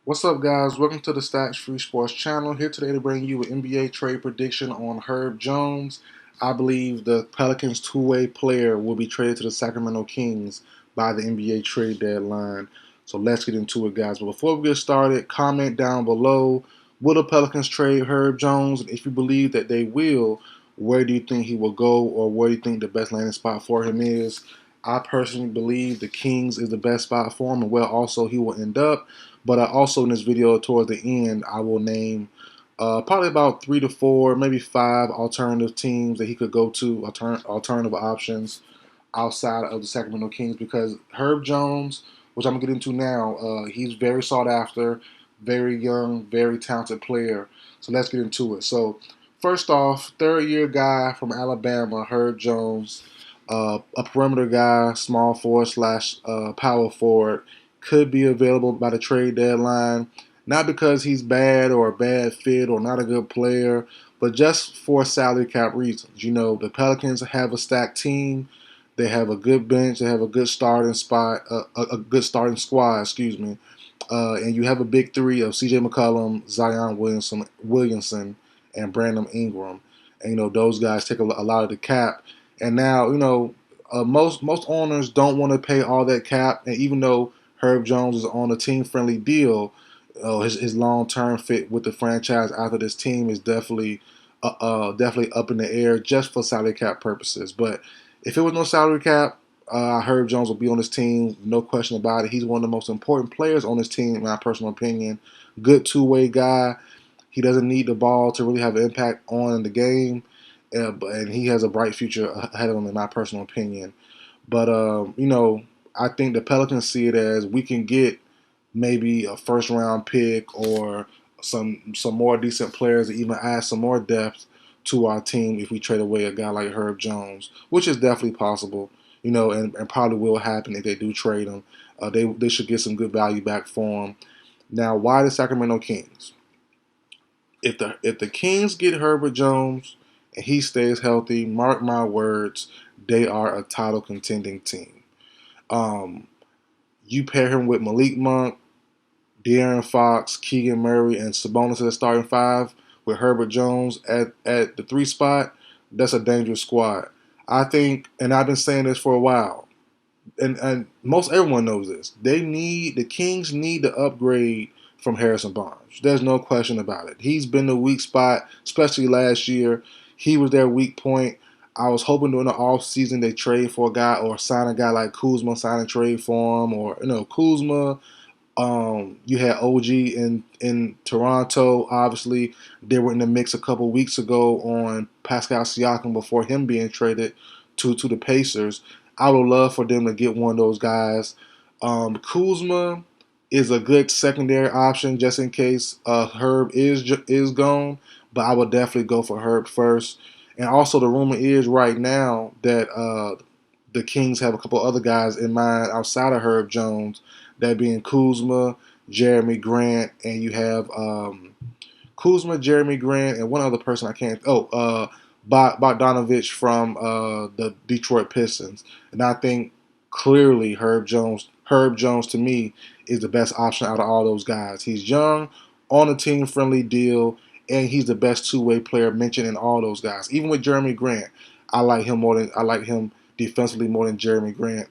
What's up, guys? Welcome to the Stats Free Sports channel. Here today to bring you an NBA trade prediction on Herb Jones. I believe the Pelicans' two-way player will be traded to the Sacramento Kings by the NBA trade deadline. So let's get into it, guys. But before we get started, comment down below. Will the Pelicans trade Herb Jones? And if you believe that they will, where do you think he will go, or where do you think the best landing spot for him is? I personally believe the Kings is the best spot for him, and where also he will end up. But also in this video, towards the end, I will name probably about 3 to 4, maybe 5 alternative teams that he could go to, alternative options outside of the Sacramento Kings. Because Herb Jones, which I'm gonna get into now, he's very sought after, very young, very talented player. So let's get into it. So first off, third-year guy from Alabama, Herb Jones, a perimeter guy, small forward slash power forward, could be available by the trade deadline. Not because he's bad or a bad fit or not a good player, but just for salary cap reasons. You know, the Pelicans have a stacked team. They have a good bench. They have a good starting spot, a good starting squad. Excuse me. And you have a big three of C.J. McCollum, Zion Williamson, and Brandon Ingram. And you know those guys take a lot of the cap. And now most owners don't want to pay all that cap. And even though Herb Jones is on a team-friendly deal, his long-term fit with the franchise after this team is definitely up in the air just for salary cap purposes. But if it was no salary cap, Herb Jones will be on this team, no question about it. He's one of the most important players on this team, in my personal opinion. Good two-way guy. He doesn't need the ball to really have an impact on the game, and he has a bright future ahead of him, in my personal opinion. But I think the Pelicans see it as we can get maybe a first-round pick or some more decent players, to even add some more depth to our team if we trade away a guy like Herb Jones, which is definitely possible. And probably will happen if they do trade him. They should get some good value back for him. Now, why the Sacramento Kings? If the Kings get Herbert Jones and he stays healthy, mark my words, they are a title contending team. Um, you pair him with Malik Monk, De'Aaron Fox, Keegan Murray, and Sabonis at the starting five with Herbert Jones at the 3 spot. That's a dangerous squad. I think, and I've been saying this for a while, and most everyone knows this. The Kings need to upgrade from Harrison Barnes. There's no question about it. He's been the weak spot, especially last year. He was their weak point. I was hoping during the offseason they trade for a guy or sign a guy like Kuzma, sign a trade for him, or Kuzma. You had OG in Toronto. Obviously, they were in the mix a couple weeks ago on Pascal Siakam before him being traded to the Pacers. I would love for them to get one of those guys. Kuzma is a good secondary option just in case Herb is gone, but I would definitely go for Herb first. And also, the rumor is right now that the Kings have a couple other guys in mind outside of Herb Jones, that being Kuzma, Jeremy Grant, and you have Kuzma, Jeremy Grant, and one other person I can't. Bogdanovich from the Detroit Pistons. And I think clearly Herb Jones to me is the best option out of all those guys. He's young, on a team friendly deal, and he's the best two-way player mentioned in all those guys. Even with Jeremy Grant, I like him defensively more than Jeremy Grant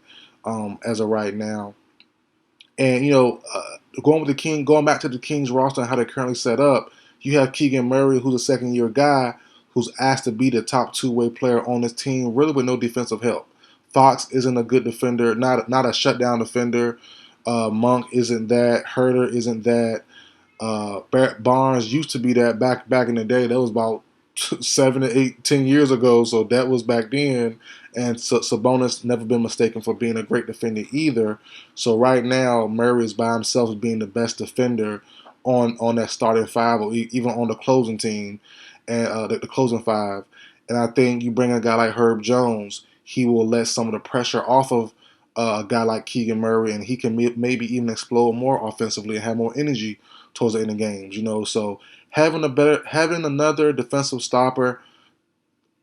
as of right now. And going back to the Kings roster and how they're currently set up, you have Keegan Murray, who's a second-year guy, who's asked to be the top two-way player on this team, really with no defensive help. Fox isn't a good defender, not a shutdown defender. Monk isn't that. Herter isn't that. Barnes used to be that back in the day. That was about 7 to 8, 10 years ago. So that was back then. And Sabonis never been mistaken for being a great defender either. So right now, Murray is by himself as being the best defender on that starting five, or even on the closing team, and the closing five. And I think you bring a guy like Herb Jones, he will let some of the pressure off of a guy like Keegan Murray, and he can maybe even explode more offensively and have more energy towards the end of games. So having another defensive stopper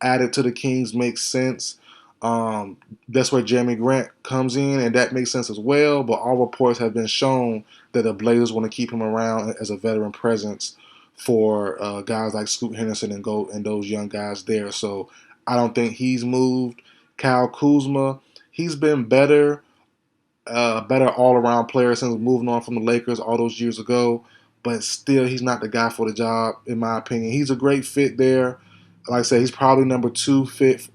added to the Kings makes sense. Um, that's where Jeremy Grant comes in, and that makes sense as well. But all reports have been shown that the Blazers want to keep him around as a veteran presence for guys like Scoot Henderson and those young guys there. So I don't think he's moved. Kyle Kuzma, he's been better, better all around player since moving on from the Lakers all those years ago. But still, he's not the guy for the job, in my opinion. He's a great fit there. Like I said, he's probably number two fit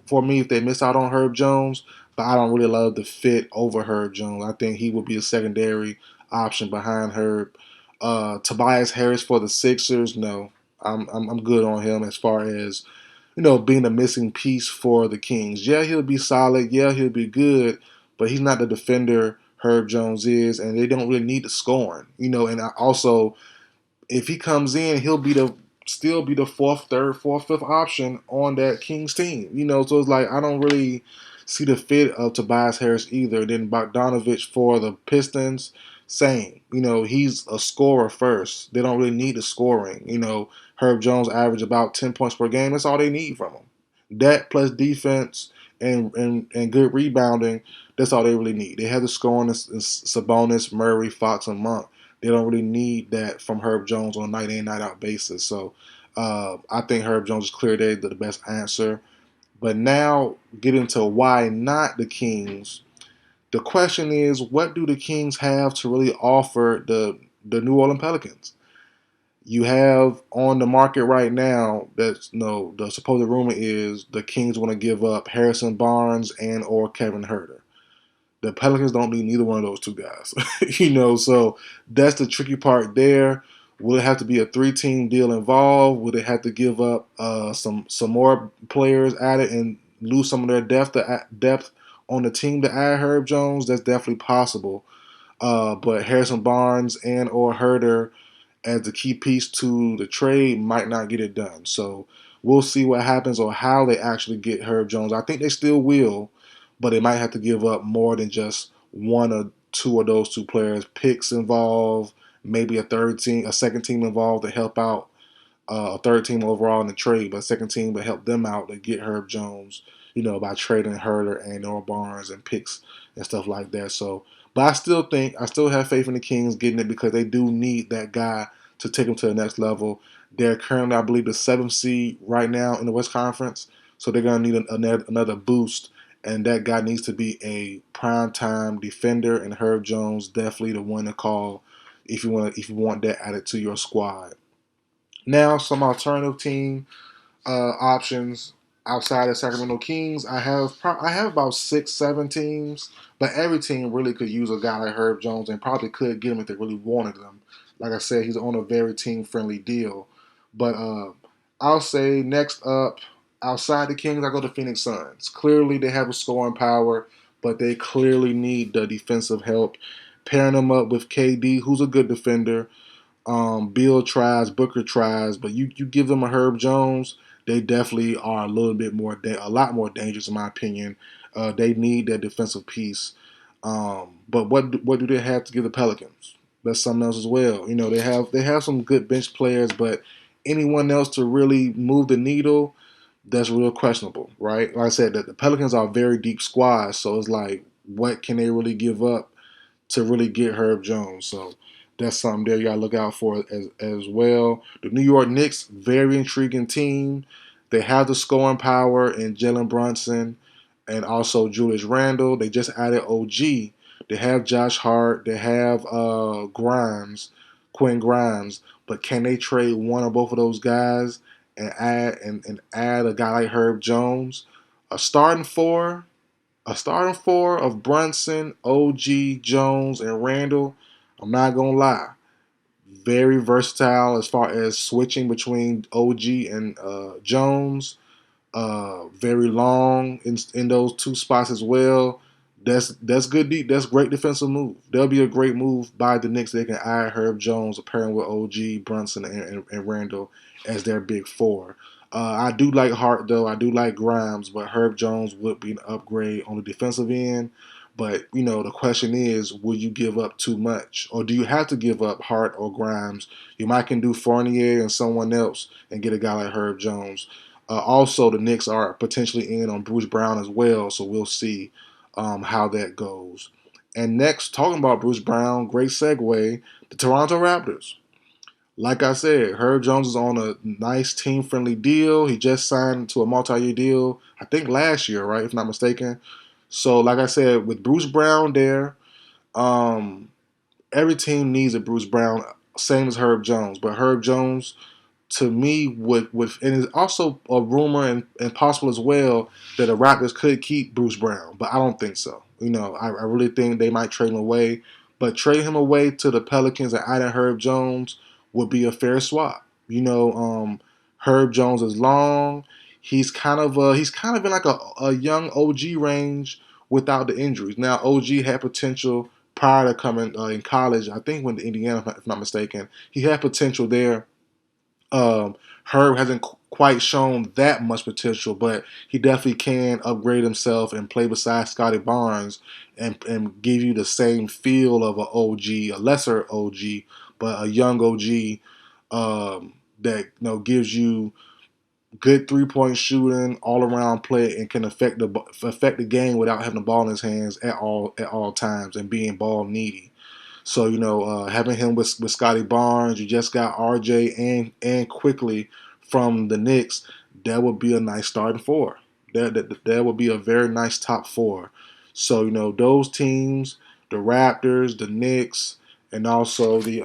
for me if they miss out on Herb Jones. But I don't really love the fit over Herb Jones. I think he would be a secondary option behind Herb. Tobias Harris for the Sixers, no. I'm good on him as far as being a missing piece for the Kings. Yeah, he'll be solid. Yeah, he'll be good, but he's not the defender Herb Jones is, and they don't really need the scoring. And also if he comes in, he'll be the still be the fourth, third, fourth, fifth option on that Kings team. So it's like I don't really see the fit of Tobias Harris either. Then Bogdanovich for the Pistons, same. He's a scorer first. They don't really need the scoring. Herb Jones averaged about 10 points per game. That's all they need from him. That plus defense and good rebounding. That's all they really need. They have the scoring. It's Sabonis, Murray, Fox, and Monk. They don't really need that from Herb Jones on a night in, night out basis. So I think Herb Jones is clearly the best answer. But now getting to why not the Kings. The question is, what do the Kings have to really offer the New Orleans Pelicans? You have on the market right now that's the supposed rumor is the Kings want to give up Harrison Barnes and or Kevin Huerter. The Pelicans don't need neither one of those two guys. So that's the tricky part there. Will it have to be a 3-team deal involved? Would it have to give up some more players at it and lose some of their depth on the team to add Herb Jones? That's definitely possible. But Harrison Barnes and or Herder as the key piece to the trade might not get it done. So we'll see what happens or how they actually get Herb Jones. I think they still will, but they might have to give up more than just one or two of those two players. Picks involved, maybe a second team involved to help out a third team overall in the trade, but a second team to help them out to get Herb Jones, by trading Herder and Noah Barnes and picks and stuff like that. So, but I still have faith in the Kings getting it because they do need that guy to take them to the next level. They're currently, I believe, the seventh seed right now in the West Conference, so they're going to need another boost, and that guy needs to be a prime time defender. And Herb Jones definitely the one to call if you want that added to your squad. Now, some alternative team options outside of Sacramento Kings. I have about 6, 7 teams, but every team really could use a guy like Herb Jones and probably could get him if they really wanted him. Like I said, he's on a very team friendly deal. But I'll say next up, outside the Kings, I go to Phoenix Suns. Clearly, they have a scoring power, but they clearly need the defensive help. Pairing them up with KD, who's a good defender. Bill tries, Booker tries, but you give them a Herb Jones, they definitely are a little bit more, a lot more dangerous in my opinion. They need that defensive piece. But what do they have to give the Pelicans? That's something else as well. They have some good bench players, but anyone else to really move the needle, that's real questionable, right? Like I said, the Pelicans are a very deep squad, so it's like, what can they really give up to really get Herb Jones? So that's something there you gotta look out for as well. The New York Knicks, very intriguing team. They have the scoring power in Jalen Brunson and also Julius Randle. They just added OG. They have Josh Hart. They have Quinn Grimes. But can they trade one or both of those guys and add a guy like Herb Jones? A starting four a starting four of Brunson, OG, Jones, and Randall, I'm not going to lie, very versatile as far as switching between OG and Jones. Very long in those two spots as well. That's good. That's great defensive move. That'll be a great move by the Knicks. They can add Herb Jones, pairing with OG, Brunson, and Randall as their big four. I do like Hart though. I do like Grimes, but Herb Jones would be an upgrade on the defensive end. But the question is, will you give up too much, or do you have to give up Hart or Grimes? You might can do Fournier and someone else and get a guy like Herb Jones. Also, the Knicks are potentially in on Bruce Brown as well, so we'll see how that goes. And next, talking about Bruce Brown, great segue, the Toronto Raptors. Like I said, Herb Jones is on a nice team-friendly deal. He just signed to a multi-year deal, I think last year, right, if not mistaken. So, like I said, with Bruce Brown there, um, every team needs a Bruce Brown, same as Herb Jones. But Herb Jones, to me, would and it's also a rumor and possible as well that the Raptors could keep Bruce Brown, but I don't think so. I really think they might trade him away, but trade him away to the Pelicans and adding Herb Jones would be a fair swap. Herb Jones is long. He's kind of in like a young OG range without the injuries. Now OG had potential prior to coming in college. I think went to Indiana, if I'm not mistaken. He had potential there. Herb hasn't quite shown that much potential, but he definitely can upgrade himself and play beside Scotty Barnes and give you the same feel of an OG, a lesser OG, but a young OG that gives you good 3-point shooting, all around play, and can affect the game without having the ball in his hands at all times and being ball needy. So having him with Scotty Barnes, you just got RJ and quickly from the Knicks. That would be a nice starting four. That would be a very nice top four. So those teams, the Raptors, the Knicks, and also the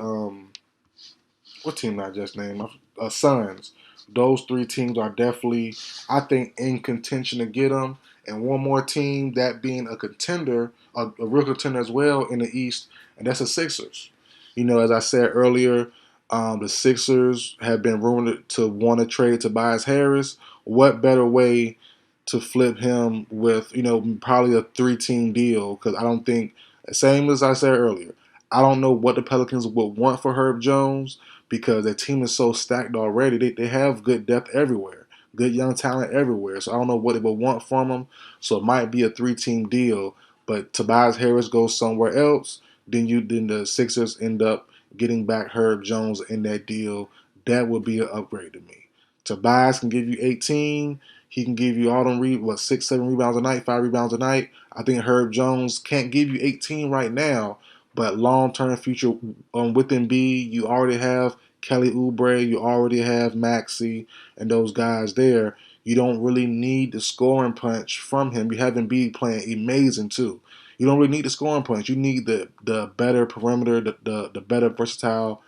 what team I just named? Suns. Those three teams are definitely, I think, in contention to get them. And one more team, that being a contender, a real contender as well in the East, and that's the Sixers. As I said earlier, the Sixers have been rumored to want to trade Tobias Harris. What better way to flip him with, probably a 3-team deal? Because I don't think, same as I said earlier, I don't know what the Pelicans would want for Herb Jones because their team is so stacked already. They have good depth everywhere, good young talent everywhere. So I don't know what they would want from him. So it might be a 3-team deal. But Tobias Harris goes somewhere else. Then the Sixers end up getting back Herb Jones in that deal. That would be an upgrade to me. Tobias can give you 18. He can give you all them 6, 7 rebounds a night, 5 rebounds a night. I think Herb Jones can't give you 18 right now. But long-term future with Embiid, you already have Kelly Oubre, you already have Maxey, and those guys there. You don't really need the scoring punch from him. You have Embiid playing amazing too. You don't really need the scoring punch. You need the better perimeter, the better versatile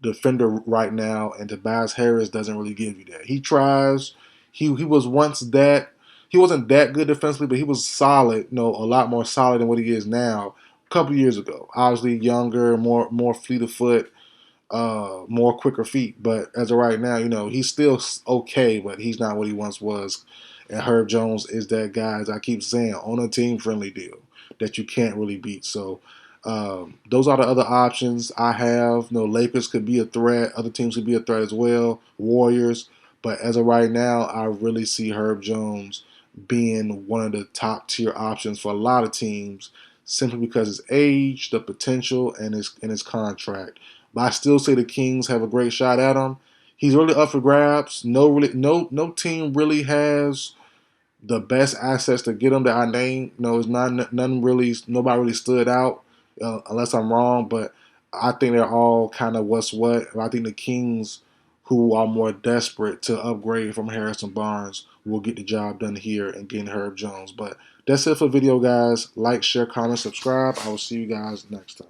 defender right now, and Tobias Harris doesn't really give you that. He tries. He was once that. He wasn't that good defensively, but he was solid. A lot more solid than what he is now. A couple years ago, obviously younger, more fleet of foot, more quicker feet. But as of right now, he's still okay, but he's not what he once was. And Herb Jones is that guy, as I keep saying, on a team friendly deal that you can't really beat. So those are the other options I have. Lakers could be a threat. Other teams could be a threat as well. Warriors. But as of right now, I really see Herb Jones being one of the top tier options for a lot of teams, simply because his age, the potential, and his contract. But I still say the Kings have a great shot at him. He's really up for grabs. No team really has the best assets to get him that I named. It's not none really. Nobody really stood out, unless I'm wrong. But I think they're all kind of what's what. I think the Kings, who are more desperate to upgrade from Harrison Barnes, will get the job done here and getting Herb Jones. But that's it for the video, guys. Like, share, comment, subscribe. I will see you guys next time.